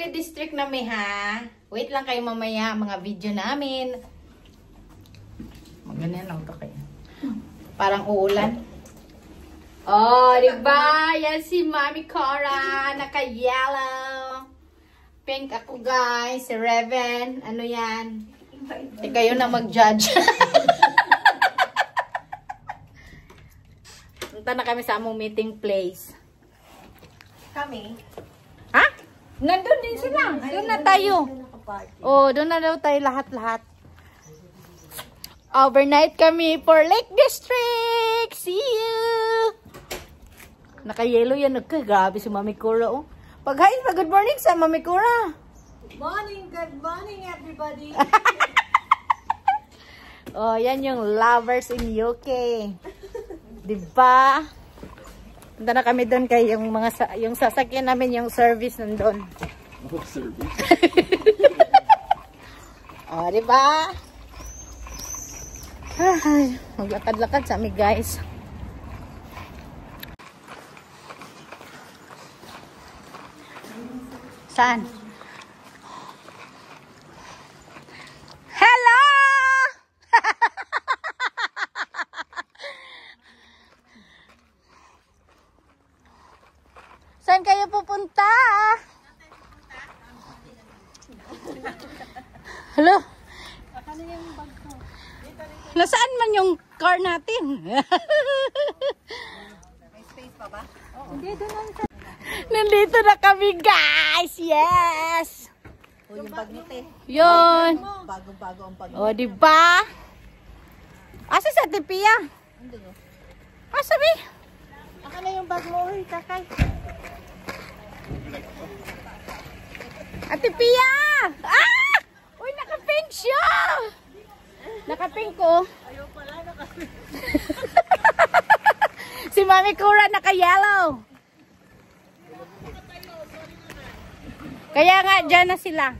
Likli District na may ha. Wait lang kayo mamaya, mga video namin. Ganyan lang to kayo. Parang uulan. Oh, diba? Yan si Mami Cora. Naka-yellow. Pink ako guys. Si Reven. Ano yan? Hindi kayo na mag-judge. Punta na kami sa among meeting place. Kami? Ha? Nandun din sila. Doon na tayo. Oh, doon na daw tayo lahat-lahat. Overnight kami for Lake District. See you! Naka-yellow yan. Grabe si Mami Cora. Oh. Pag-hain pa. Good morning sa Mami Cora. Good morning everybody. Oh, yan yung lovers in UK. Diba? Punta na kami doon kay yung sasakyan namin, yung service nandun. Oh, service? Oh, diba? Ay, maglakad-lakad sa amin guys. Saan? Hello! Saan kayo pupunta? Hello? Nasaan man yung car natin? May space pa ba? Hindi, doon lang. Nandito na kami guys! Yes! O yung bag mo te. Yun! Bago-bago ang bag mo. O, diba? Asa sa Tipia? Hindi o. Asa ba? Aka na yung bag mo, oy, kakay. Ate Pia! Ah! Uy, naka-pink siya! Naka-pink ko. Ayaw pala, naka-pink. Si Mami Cora naka-yellow. Kaya nga, dyan na sila.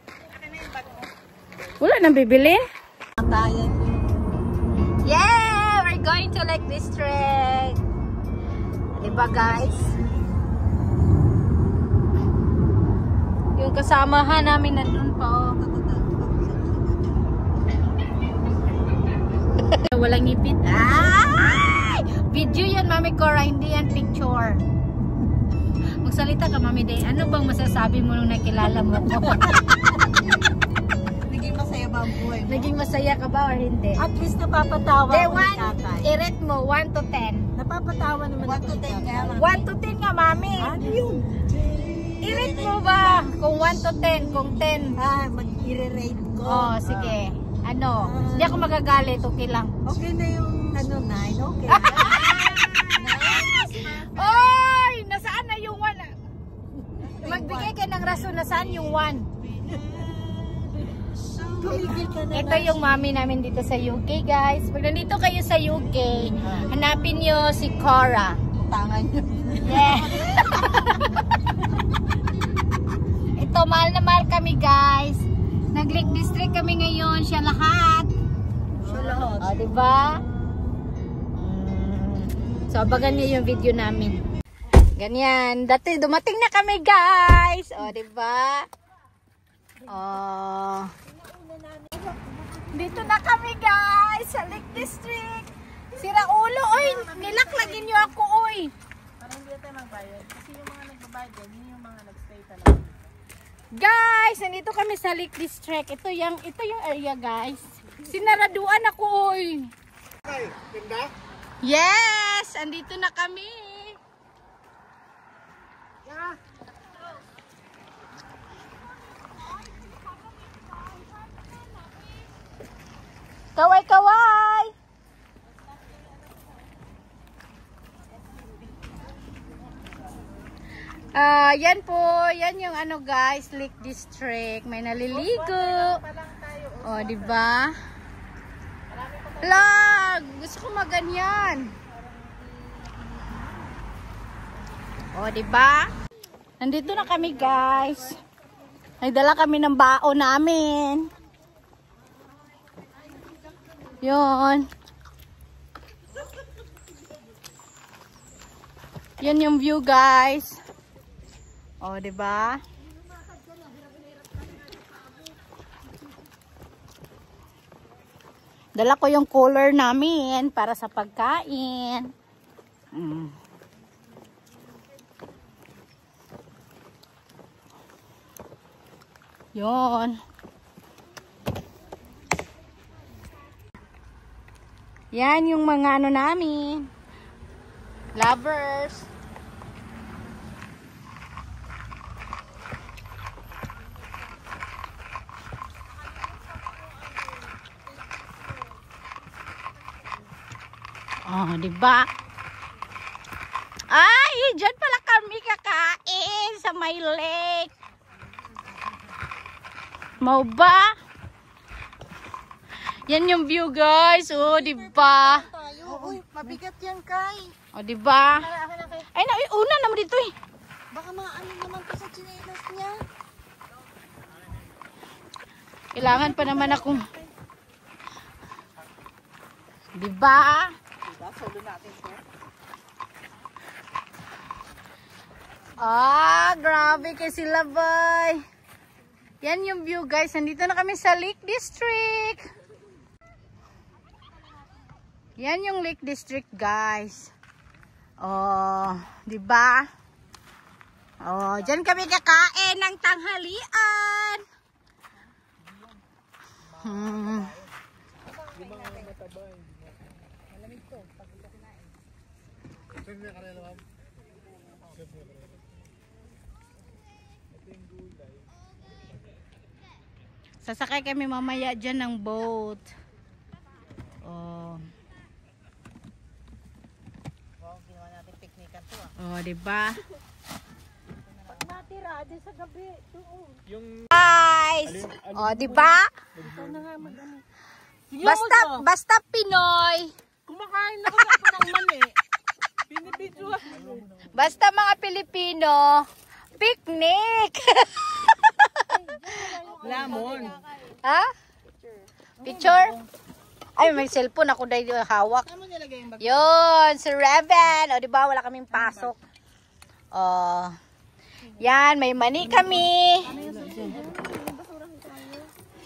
Aka na yung bag mo. Wala nang bibili. Matayan ko. Yeah! We're going to Lake District. Diba guys? Yung kasamahan namin nandun pa oh. Walang ngipin. Ay! Video yan, Mami Cora. Hindi yan picture. Magsalita ka, Mami Day. Ano bang masasabi mo nung nakilala mo ko? Naging masaya ba ang buhay mo? Naging masaya ka ba or hindi? At least napapatawa Day, ko ni tatay. i-rate mo, 1 to 10. Napapatawa naman 1 to 10 nga. 1 to 10 nga, Mami. Ano yun? I-rate mo ba? Kung 1 to 10, kung 10. Ah, mag-i-rate ko. Oh, sige. Ano? Hindi ako magagalit, okay lang. Okay na yung ano, 9. Okay. Oy! Nasaan na yung 1? Magbigay ka ng rason, nasaan yung 1? Tumigil ka na. Ito yung mami namin dito sa UK, guys. Pag nandito kayo sa UK, hanapin nyo si Cora. Tangan nyo. Yeah. Ito, mahal na mahal kami, guys. Nag-Lake District kami ngayon, siya lahat. Siya lahat. O, diba? So, abagan niyo yung video namin. Ganyan. Dati, dumating na kami, guys. O, diba? O. Dito na kami, guys, sa Lake District. Sira ulo, oy. Nilaklagin niyo ako, oy. Parang hindi tayo magbayad. Kasi yung mga nagbabayad, yun yung mga nagstay talaga. Guys, nandito kami sa Lake District. Ito yung area, guys. Sinaraduan ako, oy. Yes! Andito na kami. Kaway-kaway! Yan po. Yan yung ano guys, Lake District. May naliligo. O, diba? Lag! Gusto ko maganyan. O, diba? Nandito na kami guys. Nagdala kami ng baon namin. Yun. Yan yung view guys. O, diba? Dala ko yung cooler namin para sa pagkain. Yon. Yan yung mga ano namin. Lovers. Oh, diba? Ay, dyan pala kami kakain sa may lake. Mau ba? Yan yung view, guys. Oh, diba? Uy, mabigat yan, Kay. Oh, diba? Akin na, Kay. Ay, una naman dito eh. Baka maano naman pa sa chinelas niya. Kailangan pa naman akong... Diba? Solo natin siya. Grabe kay sila, boy. Yan yung view, guys. Nandito na kami sa Lake District. Yan yung Lake District, guys. Oh, diba? Oh, dyan kami kakain ng tanghalian. Sasakay kami mamaya dyan ng boat. Oh. Wow, ginawa natin picnican to ah. Oh, diba? Pag natira, din sa gabi, doon. Guys! Oh, diba? Ikaw na nga mag-ano. Basta Pinoy. Kumakain na ako ng mani. Binibidyoan. Basta mga Pilipino, picnic. Lamon. Ha? Picture? Ay, may cellphone ako dahil hawak. Saan mo nilagay yung bag? Yun, si Reven. O, diba? Wala kaming pasok. Oh. Yan, may mani kami.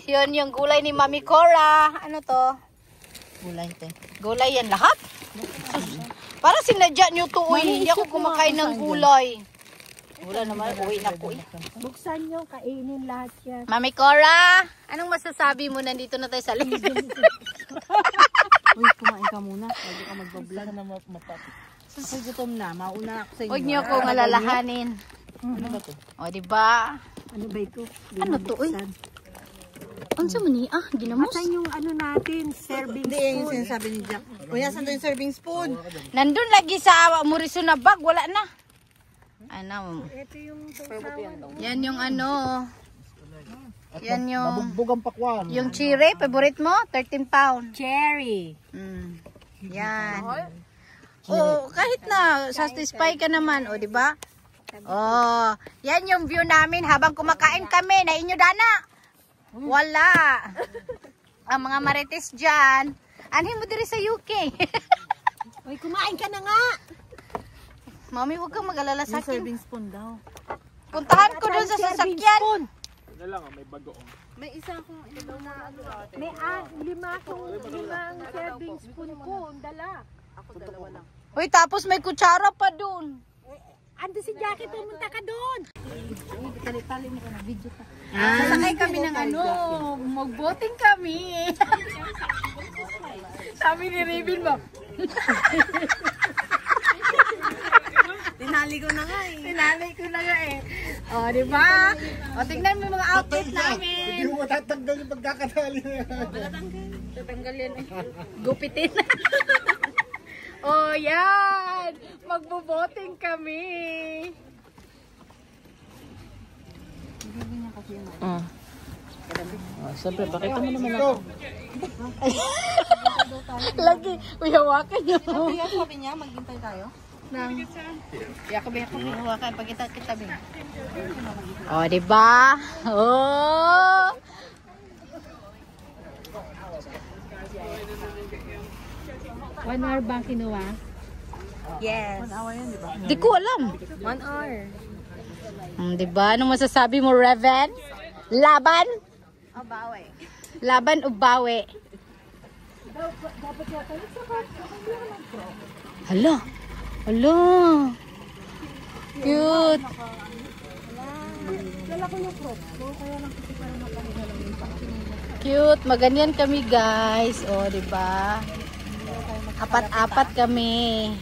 Yun, yung gulay ni Mami Cora. Ano to? Gulay ito. Gulay yan lahat? Para sinadya nyo to, uy. Hindi ako kumakain ng gulay. Wala naman, uwi na ko eh. Buksan nyo, kainin lahat yan. Mami Cora, anong masasabi mo? Nandito na tayo sa lake. Uy, kumain ka muna. Pwede ka mag-vlog na mapapit. Kasi gutom na, mauna ako sa inyo. Huwag niyo akong alalahanin. Ano ba ito? O, diba? Ano ba ito? Ano to, uy? Ano sa mani? Ginamos? Asan yung ano natin, serving spoon? Hindi, yung sinasabi ni Jack. O, yan, saan yung serving spoon? Nandun lagi sa Muriso na bag, wala na. Ano? Ito yung sausawan. Yan yung ano. Yan yung... Nabugbog ang pakwan. Yung cherry, favorite mo? 13 pound. Cherry. Yan. Oh, kahit na satisfy ka naman, o, di ba? Oh, yan yung view namin habang kumakain kami na inyo dana. Wala. Ang mga marites diyan, anhin mo diri sa UK. Uy, kumain ka na nga. Mami, huwag kang mag-alala sa akin. Serving spoon daw. Puntahan ko doon sa sasakyan. Wala lang, may bagoong. May isa akong na ano. May limang serving spoon ko, dala. Ako dalawa lang. Uy, tapos may kutsara pa doon. Ando si Jackie, pumunta ka doon. Sasakay kami ng ano, mag-boating kami. Sabi ni Raven mo. Tinali ko na nga eh. Tinali ko na nga eh. O, di ba? O, tingnan mo yung mga outfit Hindi namin. mo matatanggal yung pagkakatali na yan. Tatanggal yan eh. Gupitin. O, yan. Magbo-boating kami. Siyempre, bakit mo naman ako? Lagi. Uy, hawakan nyo. Sabi niya, maghintay tayo. Yako. Hawakan. Pagkita kita, Bing. O, diba? Oh. One hour bang kinuha? Yes. 1 hour yun, di ba? Di ko alam. 1 hour. Diba? Anong masasabi mo, Reven? Laban? Bawe. Laban o bawi? Dapat yata nagsaka. Hindi ako nag-crop. Hala. Hala. Cute. Dala ko yung crop ko. Kaya lang kasi parang makahiga lang yung paa. Cute. Maganyan kami guys. O, diba? Apat-apat kami.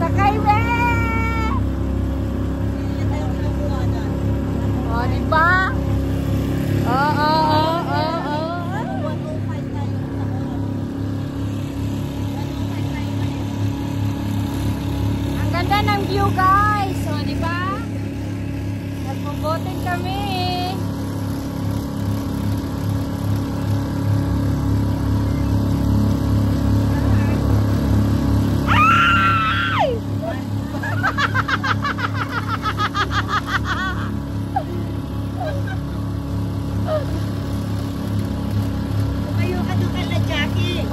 Sakay be! O, diba? Oo. Ang ganda ng view guys. O, diba? Nagpo-boating kami.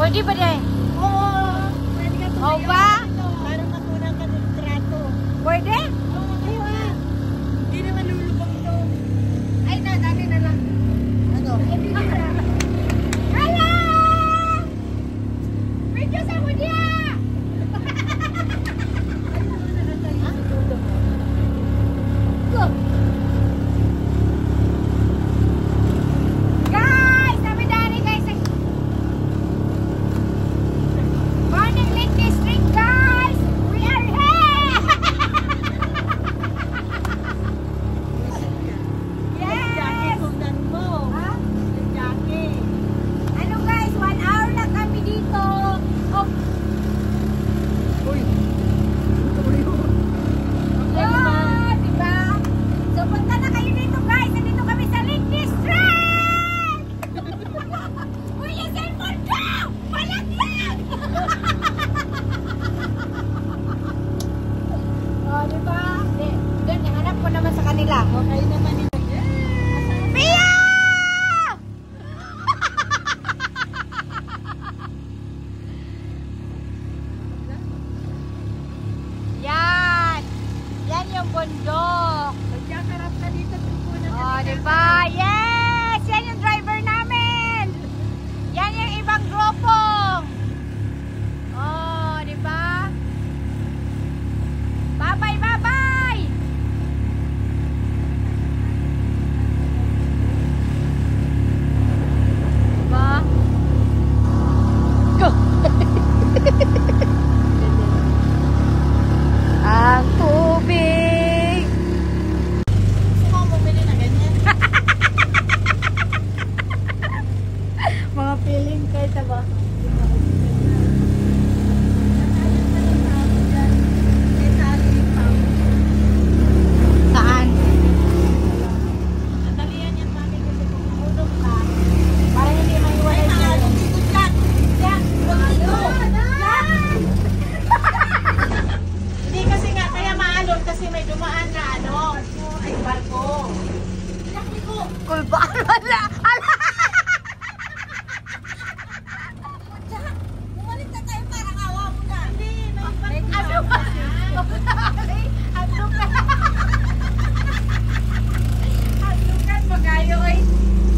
Pwede ba din? Oo! Pwede ka O ba? Parang makunan ka ng trato. Pwede? Oo, kayo ah! Hindi naman lulubang ito. Ay, dati na lang. Ano? Hindi na lang. Hala! Medyo sa mo niya! Guys! Sabi dali guys! Morning Lake District guys! We are here! Jackie, sundan mo. Ha? Jackie. Ano guys, 1 hour na kami dito. Oh. Yeah, diba? So punta na kayo dito guys. Nandito kami sa Lake District. Uy, yung cellphone ko! Walang yan! Oh, diba? Doon, hanap ko naman sa kanila. Okay naman ito. Pia! Yan! Yan yung bundok. Magkakarap ka dito. Oh, diba? Yes! Yan yung driver namin! Yan yung ibang grupong. Oh, diba? Bye-bye, bye-bye! Diba? Go! Ang tubig! Gusto mo bumili na ganyan? Mga feeling kayo, diba? Saan? Natalian yan, mami, kasi kung mahulog ka, parang hindi maiwalay na. Ay, dito dyan! Dyan! Hindi kasi nga, kaya maalon kasi may dumaan na ano, ay barko. Kulbaan wala! Ala! Bumalik na tayo, parang awa mo na. Hindi, may Ano ba? Ano ka? Ano ka? Magayo ay.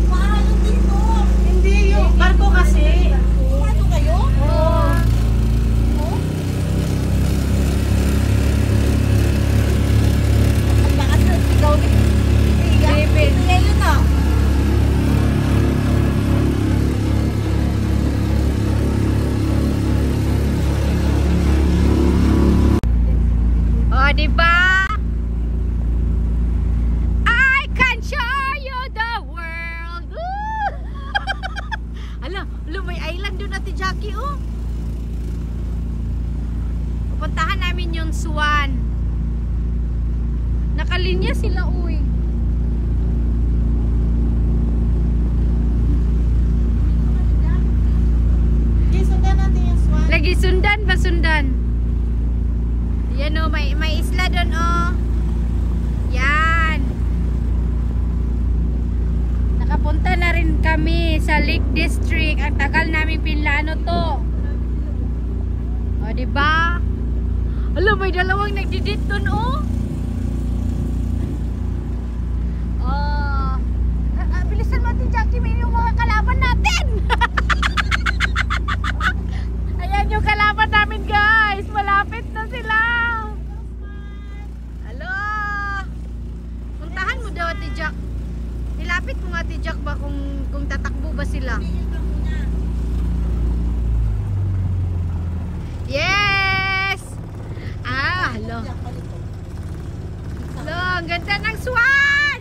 Maalon dito. Hindi yung Barko kasi. Ano kayo? Oo. Ang lakas ng sigaw ni David. Kaya yun na. Oh, diba? I can show you the world. Woo! Ala, may island doon natin, Jackie, oh. Pupuntahan namin yung Swan. Nakalinya sila, uy. Okay, sundan natin yung swan. Lagi sundan ba sundan? Yan o, may isla doon o. Yan. Nakapunta na rin kami sa Lake District. Ang tagal namin pinlano to. O, diba? Alam, may dalawang nagdidit dun, oh. Bilisan mo natin, Jackie. May yung mga kalaban natin. Ayan yung kalaban namin, guys. Malapit na sila. Hello. Puntahan mo daw, Ate Jack. Nilapit mo nga, Ate Jack, ba kung tatakbo ba sila? Yes! Ah, hello. Hello, ang ganda ng swan!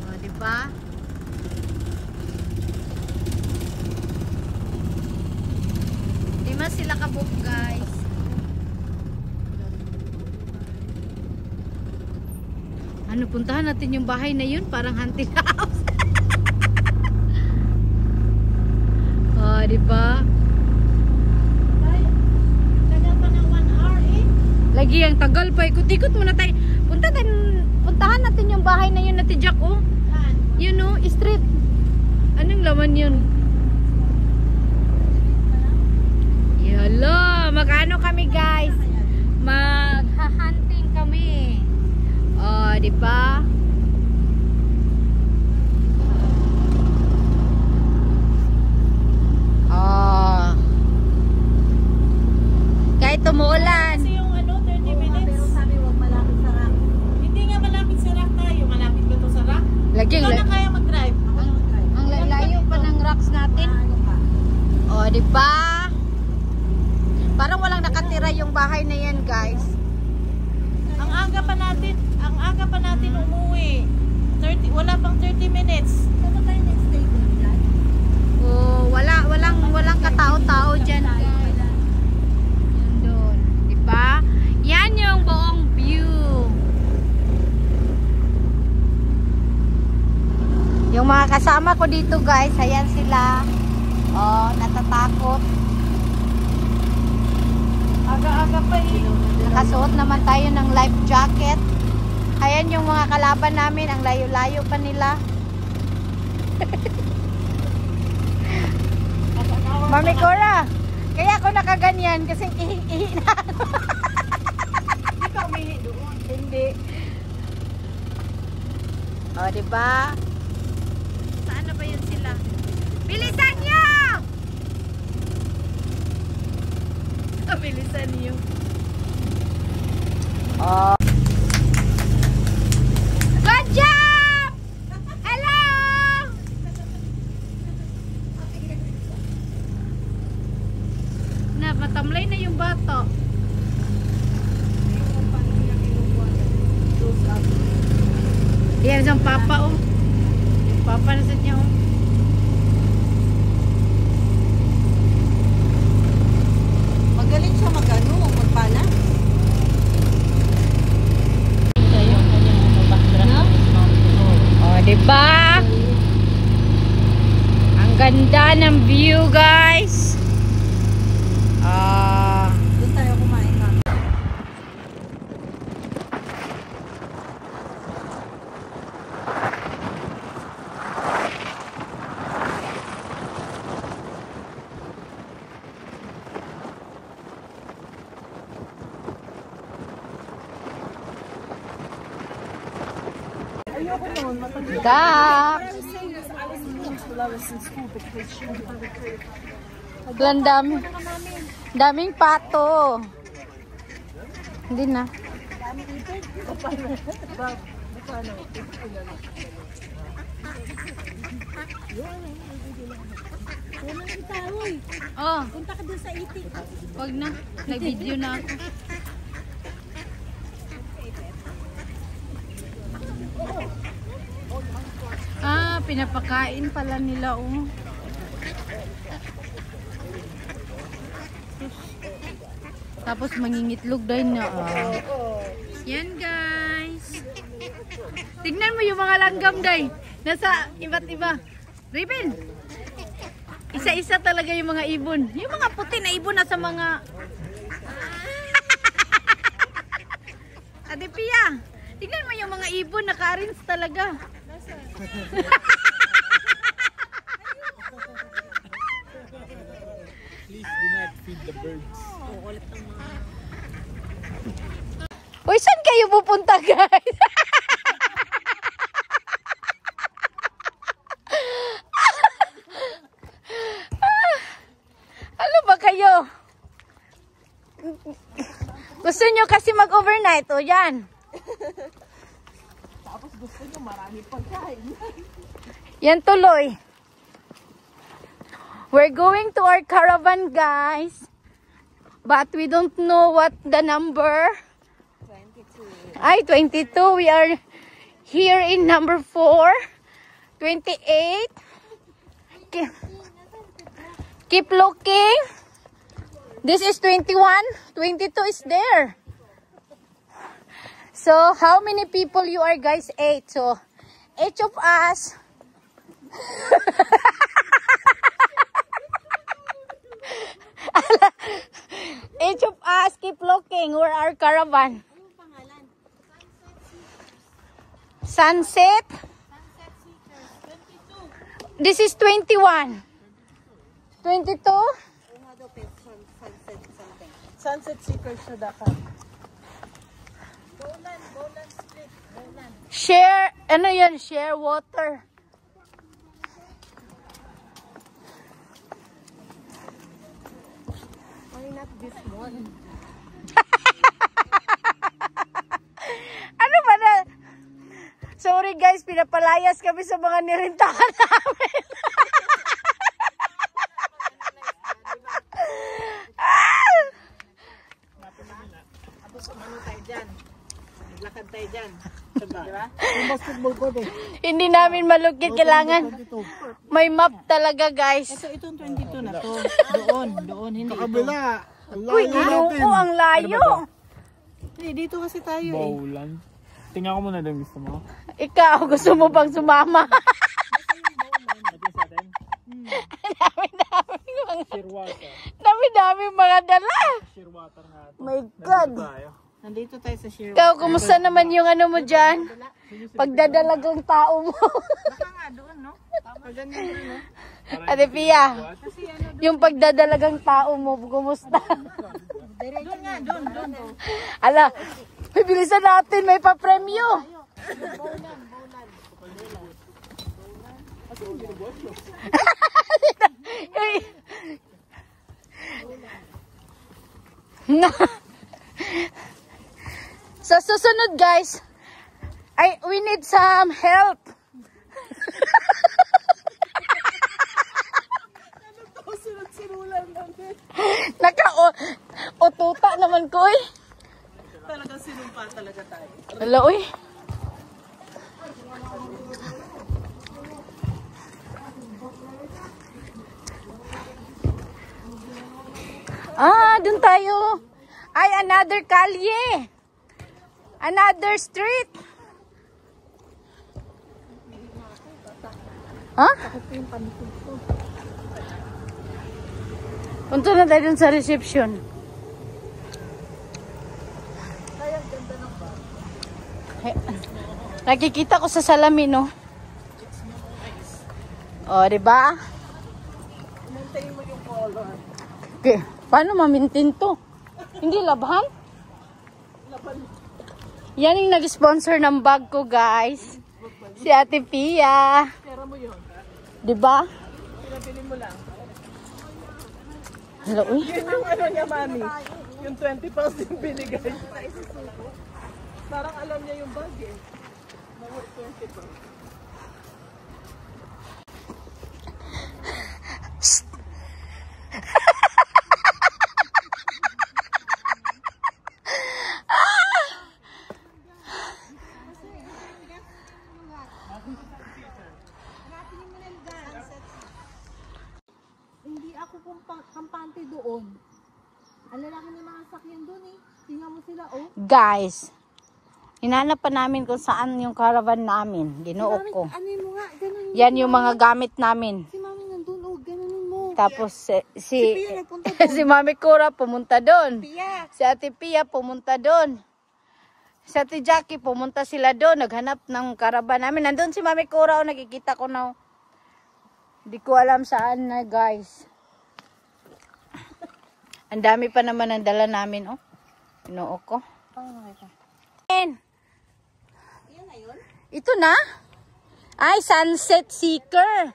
O, diba? Di ba sila kabuk, guys? Ano, puntahan natin yung bahay na yun, parang haunted house. Oh, diba? Tagal pa ng 1 hour eh. Lagi ang tagal pa. Ikot-ikot muna tayo. Puntahan natin yung bahay na yun, Ate Jack, oh. Yun, oh, street. Anong laman yun? Yala, mag-ano kami, guys? Mag-hunting kami. Oh, di ba? Oh. Kahit tumuulan. Kasi yung 30 minutes. Pero sabi wag malapit sa rock. Hindi nga malapit sa rock tayo. Malapit ka to sa rock. Laging Ikaw na kaya mag-drive. ang layo pa ng rocks natin. Oh, di ba? Parang walang nakatira yung bahay na yan, guys. Ang aga pa natin umuwi. Wala pang 30 minutes. Saan ba tayo next day dyan? Oh, walang katao-tao dyan, guys. Yan doon. Diba? Yan yung buong view. Yung mga kasama ko dito, guys, ayan sila. Oh, natatakot. Aga-aga pa eh. Nakasuot naman tayo ng life jacket. Ayan yung mga kalaban namin. Ang layo-layo pa nila. Mami Cora, kaya ako nakaganyan kasi ihi na. Hindi ka umihi doon. Hindi. O, diba? Saan na ba yun sila? Bilisan nyo! Bilisan nyo. Oh. Good job! Hello! Matamlay na yung bata. Yan ang papa, oh. Yung papa na sa niya, oh. Magaling siya magpala. Oh, diba? Ang ganda ng view, guys. Doon tayo kumain ha. Ducks. Daming pato. Hindi na. Oh, Punta ka doon sa itik. wag na. Nag-video na ako. Ah, pinapakain pala nila, oh. Tapos mangingitlog din na. Yan, guys. Tignan mo yung mga langgam, day. Nasa iba't iba. Ribbon. Isa-isa talaga yung mga ibon. Yung mga puti na ibon nasa mga... Ate Pia, tignan mo yung mga ibon. Naka-arrange talaga. Please do not feed the birds. Uy, saan kayo pupunta, guys? Ano ba kayo? Gusto nyo kasi mag-overnight, o yan. Tapos gusto nyo marami pagkain. Yan tuloy. We're going to our caravan, guys. But we don't know what the number. 22. Ay, 22. We are here in number 4. 28. Keep looking. This is 21. 22 is there. So, how many people you are, guys? 8. So, each of us. Each of us keep looking where our caravan. Sunset. This is 21. 22. Sunset Seekers siya dapat. Bowland Street. Bowland. Share, ano yan? Share water. Why not this one? Ano ba na? Sorry guys, pinapalayas kami sa mga nirintahan namin. Tapos ano tayo dyan? Lakad tayo dyan. Diba? Yung basketball court eh. Hindi namin malugit, kailangan. May map talaga guys. Ito, itong 22 na to. Doon, hindi ito. Kabila. Ang Uy, layo natin. Ginoo, ang layo. Hindi, dito kasi tayo eh. Bowlan. Tingnan ko muna doon gusto mo. Ikaw, gusto mo bang sumama? Dami-dami mga dala. Shearwater nga ito. My God. Nandito tayo sa Shearwater. Ikaw, kumusta naman yung ano mo dyan? Pagdadalagang tao mo. Baka nga doon, no? Pag ganyan doon, no? Ate Pia, yung pagdadalagang tao mo, kumusta? Doon nga, doon. Ala, bilisan natin, may pa-premyo. Sa susunod guys, we need some help. Naka-ututa naman ko eh. Talagang sinumpa talaga tayo. Wala uy. Dun tayo. Ay, another kalye. Another street. Ha? Punta na tayo dun sa reception. Nakikita ko sa salamin, no? O, diba? Maintain mo yung color. Okay. Paano ma-maintain to? Hindi labhan? Yan yung nag-sponsor ng bag ko, guys. Si Ate Pia. Pera mo yun. Diba? Pinabili mo lang. Hello, uy. Yun yung ano niya, mami. Yung 20 pounds yung binigay. Parang alam niya yung bag eh. Mga 20 pounds. Hindi ako kampante doon. Ang lalaki ng mga sakyan doon eh. Tingnan mo sila oh. Guys, hinanap pa namin kung saan yung caravan namin. Ginuok ko. Ano mo nga, ganun Yan yung mga gamit namin. si mami nandun oh, ganunin mo. Tapos si Pia nagpunta doon. si Mami Cora pumunta doon. Pia. Si Ate Pia pumunta doon. Sa Ate Jackie, pumunta sila doon. Naghanap ng karaban namin. Nandun si Mami Cora. Nakikita ko na. Hindi ko alam saan na, guys. Ang dami pa naman ang dala namin, oh. Inoo ko. Ito na? Ay, Sunset Seeker.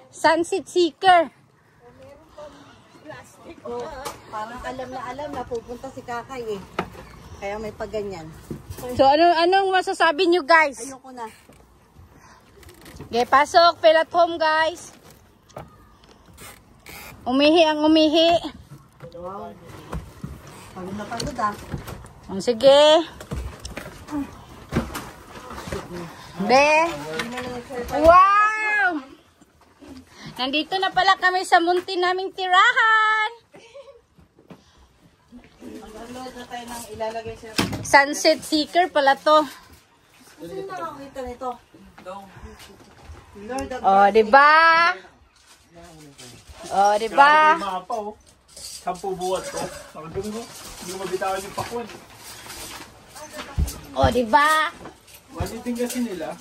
Sunset Seeker. Oh, parang alam na pupunta si Kakay eh. Kaya may paganyan. So, anong masasabi nyo, guys? Ayoko na. Okay, pasok. Feel at home, guys. Umihi ang umihi. Wow. Pagod na pagod ah. Sige. Be. Wow! Nandito na pala kami sa munti naming tirahan. Mag-unload na tayo ng ilalagay siya. Sunset Seeker pala to. Sino nakakita nito? Lord of Oh, diba? Oh, diba? Kaya yung mapa, oh. 10 buwan to. Nakagano mo. Hindi mo mabitawan yung pakwan. Oh, diba? Maliting kasi nila.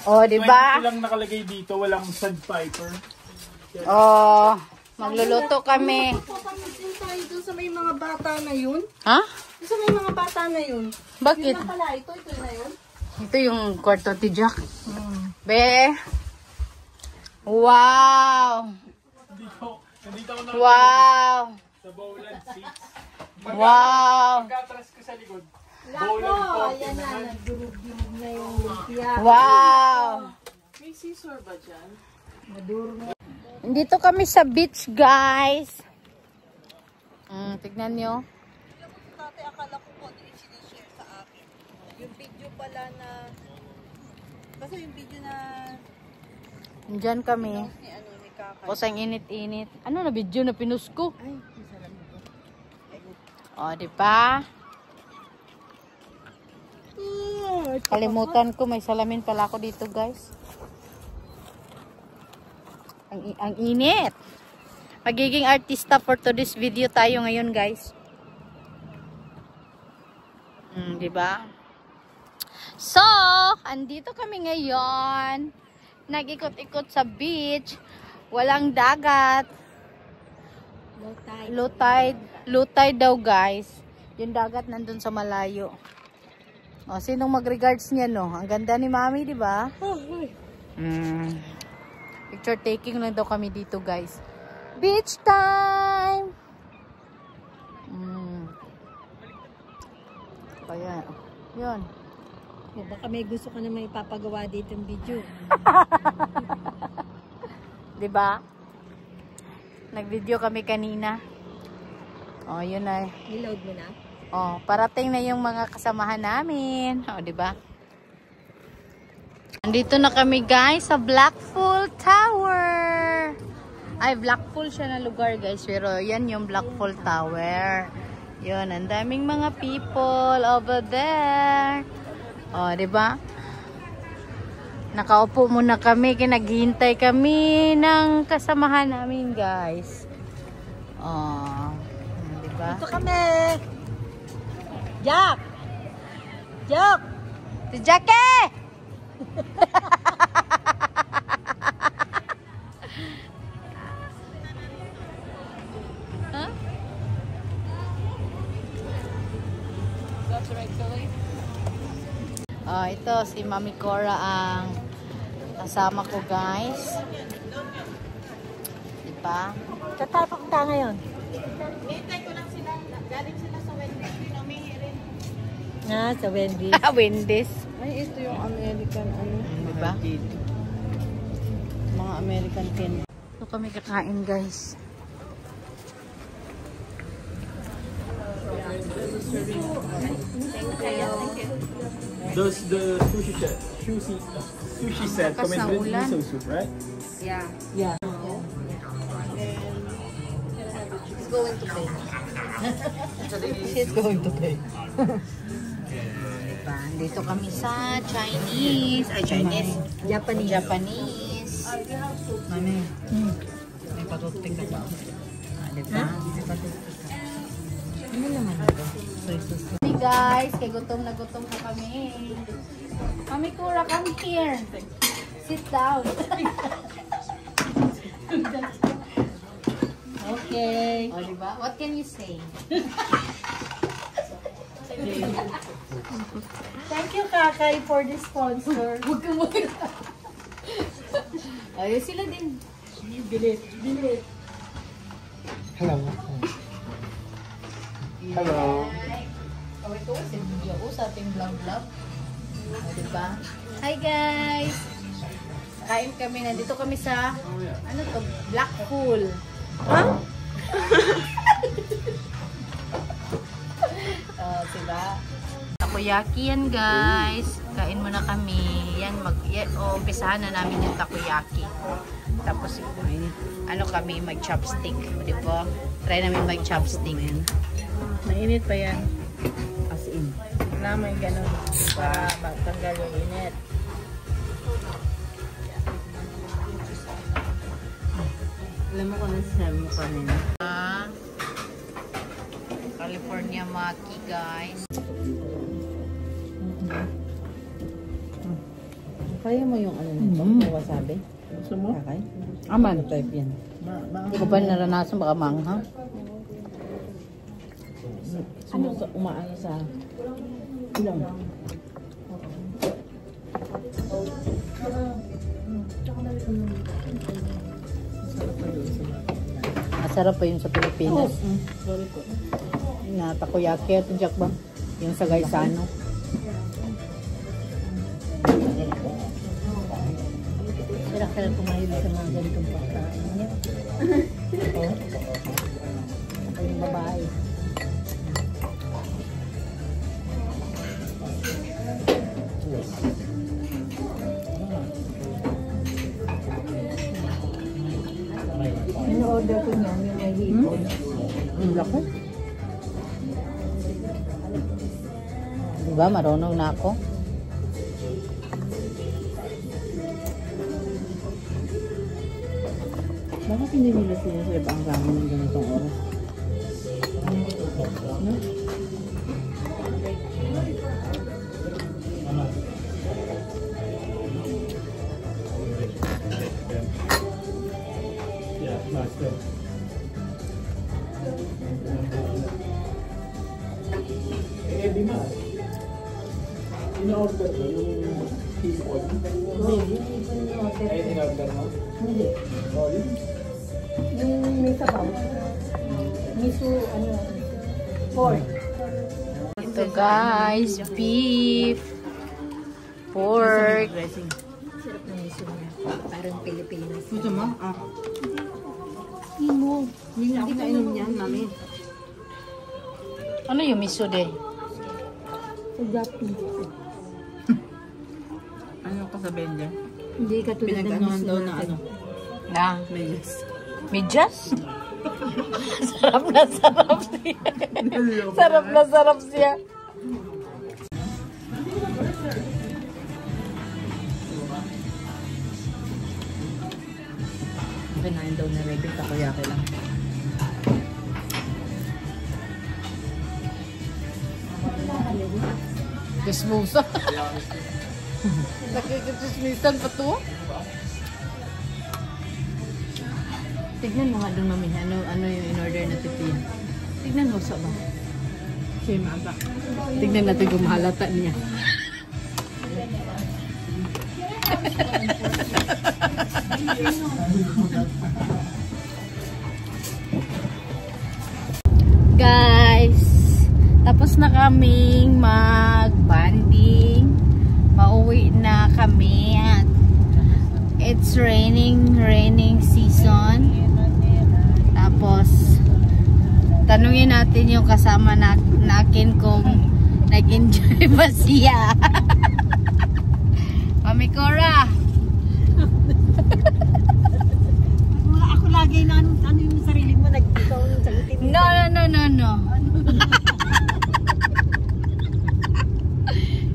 Oh, 20 diba? lang nakalagay dito. Walang sandpiper. Oh, magluluto kami. Papamitin tayo dun sa may mga bata na yun. Ha? Dun sa may mga bata na yun. Bakit? Yun na pala, ito na yun. Ito yung kwarto ti Jack. Be. Wow. Nandito ako na Wow. sa Bowland seats. Wow. Pagkatras ko sa likod. Lako, ayan na, nagdurug-durug na yung lumpia. Wow. May scissor ba dyan? Dito kami sa beach, guys. Tignan nyo. Dati akala ko po din sinishare sa akin. Yung video pala na... Basta yung video na... Diyan kami. Ni ano, ni Kakay. Tapos ang init-init. Ano na video na pinus ko? Ay, masarap ito. O, diba? Kalimutan ko, may salamin pala ako dito, guys. Ang init. Magiging artista for today's video tayo ngayon, guys. Diba? So, andito kami ngayon. Nag-ikot-ikot sa beach. Walang dagat. Low tide. Low tide daw, guys. Yung dagat nandun sa malayo. O, sinong mag-regards niya, no? Ang ganda ni Mami, di ba? Picture taking lang daw kami dito, guys. Beach time! Kaya, yun. Oh, baka may gusto ka na may ipapagawa dito yung video. Di ba? Nag-video kami kanina. O, yun na. Niload mo na? Oh, parating na yung mga kasamahan namin. Oh, di ba? Andito na kami, guys, sa Blackpool Tower. Ay, Blackpool siya na lugar, guys. Pero yan yung Blackpool Tower. Yun, ang daming mga people over there. Oh, di ba? Nakaupo muna kami, kinaghihintay kami ng kasamahan namin, guys. Oh, di ba? Ito kami! Jack! Jack! Si Jackie! Huh? That's right, Sully. Oh, ito si Mami Cora ang kasama ko, guys. Diba? Tatapok ka ngayon. Hintay ko lang sila. Galing sila sa Wendy's. Umihi rin. Ah, sa Wendy's. Wendy's. Ay, ito yung American ano. Diba? Mga American candy. Ito kami kakain, guys. Does the sushi set come in with ulan. miso soup, right? Yeah. Yeah. He's going to bed. She's going to pay. Diba? Dito kami sa Chinese. Ay, Chinese. Japanese. Japanese. Mami. May patutik ka ba? Diba? Ano naman ito? Hey guys, kay gutom na kami. Mami Cora, come here. Sit down. Okay. O, diba? What can you say? Thank you, Kakay, for the sponsor. Huwag ka muna. Ayun sila din. Bilit. Hello. Hello. Oh, ito kasi video ko sa ating vlog. O, diba? Hi guys! Kain kami. Nandito kami sa, ano to? Blackpool. Huh? Oh, diba? Takoyaki yan guys. Kain muna kami. Yan, umpisahan na namin yung takoyaki. Tapos, ano kami, mag-chopstick. Diba? Try namin mag-chopstick. Mainit pa yan. As in. Na may ganun. Para matanggal yung init. Alam mo kung nasasabi mo kanina. California Maki guys. Kaya mo yung ano nito? Yung wasabi? Gusto mo? Kakay? Aman. Ano type yan? Hindi ko pa naranasan, baka manghang. Ano? Umaano sa ilong? Masarap pa yun sa Pilipinas. Sorry po. Yung na takoyaki at yung jakbang. Yung sa Gaisano. Kaya kumahilig sa mga ganitong pagkain niya. Oo. Ako yung babae. Order ko niya yung may hipon. Ang laki. Diba, marunong na ako. Bakit hindi nila sinaserve ang ramen ng ganitong oras? No? Di ba? In-order ko yung hipon. Hindi, yung hipon yung order. Ay, in-order mo? Hindi. Oh, yun. Yung may sabaw. Miso, ano, pork. Ito guys, beef, pork. Sarap ng miso niya. Parang Pilipinas. Ito mo? Ah. Imo. Hindi ako nainom niyan, mami. Ano yung miso de? Sa Japan. Ano ka sabihin dyan? Hindi ka tulad ng miso daw na natin. ano? Na? Medyas. Medyas? Sarap na sarap siya. Sarap na sarap siya. Kinain daw na Rebel, takoyaki lang. Kismusa. Nakikismisan pa to. Tignan mo nga doon, mami. Ano yung in-order na tipiya. Tignan mo sa ba? Same ata. Tignan natin kung mahalata niya. Guys, tapos na kaming mag-banding. Mauwi na kami at it's raining season. Tapos tanungin natin yung kasama nakin kung nag-enjoy ba siya. Mami Cora. Ako lagi na ano yung sarili mo, nag-ikaw yung sagutin mo. No.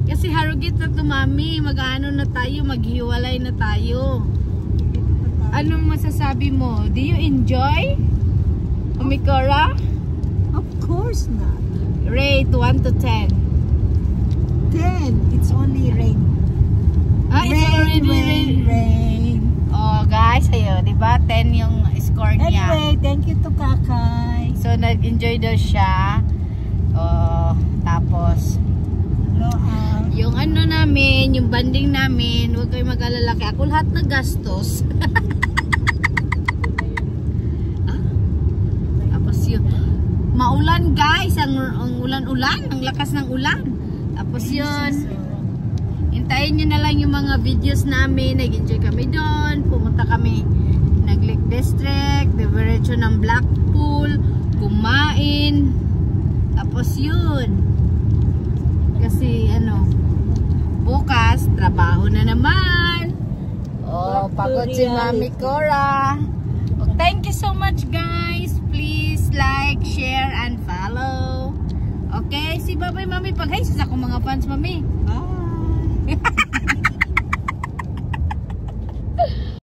Kasi harugit na to, mami. Mag-ano na tayo, maghiwalay na tayo. Anong masasabi mo? Do you enjoy? Mami Cora? Of course not. Rate 1 to 10. 10. It's only rain. Ah, it's already Rain. Oh, guys, ayo, 'di ba? 10 yung score niya. Anyway, thank you to Kakay. So, nag-enjoy daw siya. Oh, tapos, yung ano namin, yung banding namin, huwag kayo mag-alala. Kaya ako lahat nagastos. Tapos yun, maulan guys, ang ulan-ulan, ang lakas ng ulan. Tapos yun, hintayin nyo na lang yung mga videos namin. Nag-enjoy kami doon. Pumunta kami nag-Lake District, diretso ng Blackpool, kumain. Tapos yun, kasi ano, bukas, trabaho na naman. Oh, pagod si Mami Cora. Oh, thank you so much guys. Please like, share, and follow. Okay, si Babay Mami. Pag-hi sa akong mga fans, Mami.